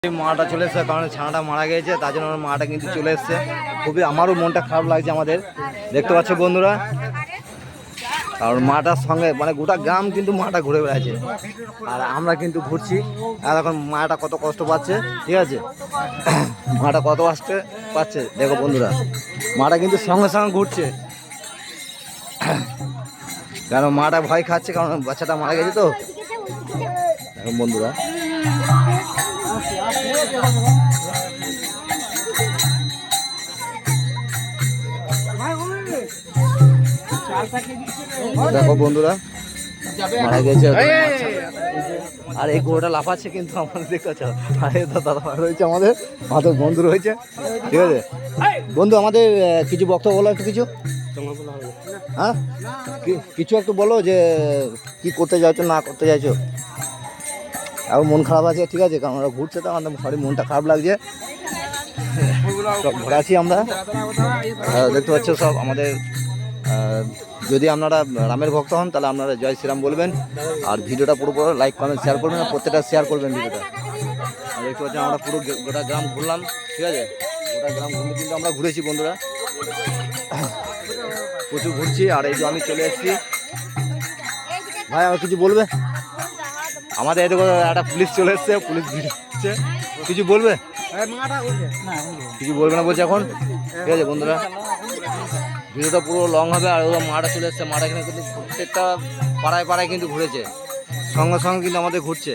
মাটা চলে এসছে, কারণ ছানাটা মারা গেছে, তার জন্য আমার মাটা কিন্তু চলে এসছে। খুবই আমারও মনটা খারাপ লাগছে আমাদের, দেখতে পাচ্ছ বন্ধুরা। আর মাটার সঙ্গে মানে গোটা গ্রাম কিন্তু মাটা ঘুরে বেড়াচ্ছে, আর আমরা কিন্তু ঘুরছি। আর এখন মাটা কত কষ্ট পাচ্ছে, ঠিক আছে, মাটা কত কষ্ট পাচ্ছে দেখো বন্ধুরা। মাটা কিন্তু সঙ্গে সঙ্গে ঘুরছে, কারণ মাটা ভয় খাচ্ছে, কারণ বাচ্চাটা মারা গেছে তো। দেখো বন্ধুরা, দেখো বন্ধুরা মারা গেছে। আর এই গরুটা লাফাচ্ছে কিন্তু আমাদের দেখেছ। আর এই দাদা রয়েছে আমাদের বন্ধু রয়েছে, ঠিক আছে বন্ধু। আমাদের কিছু বক্তব্য বলো, একটু কিছু, হ্যাঁ কিছু একটু বলো যে কি করতে চাইছো না করতে চাইছো। এখন মন খারাপ আছে, ঠিক আছে, কারণ ওরা ঘুরছে তো আমাদের সরি মনটা খারাপ লাগছে। সব ঘোরাচ্ছি আমরা, দেখতে পাচ্ছ সব আমাদের। যদি আপনারা রামের ভক্ত হন তাহলে আপনারা জয় শ্রীরাম বলবেন, আর ভিডিওটা পুরো লাইক কমেন্ট শেয়ার করবেন, আর প্রত্যেকটা শেয়ার করবেন ভিডিওটা। আর দেখতে পাচ্ছেন আমরা পুরো গোটা গ্রাম ঘুরলাম, ঠিক আছে, গোটা গ্রাম ঘুরলে কিন্তু আমরা ঘুরেছি বন্ধুরা, প্রচুর ঘুরছি। আর এই যে আমি চলে এসেছি, ভাই আমার কিছু বলবে? আমাদের এদিকে একটা পুলিশ চলে এসছে, পুলিশ ভিড় হচ্ছে, কিছু বলবে? কিছু বলবে না বলছে এখন, ঠিক আছে বন্ধুরা। ভিডিওটা পুরো লং হবে। আর ওরা মাটা চলে এসছে, মাটা এখানে কিন্তু প্রত্যেকটা পাড়ায় পাড়ায় কিন্তু ঘুরেছে, সঙ্গে সঙ্গে কিন্তু আমাদের ঘুরছে।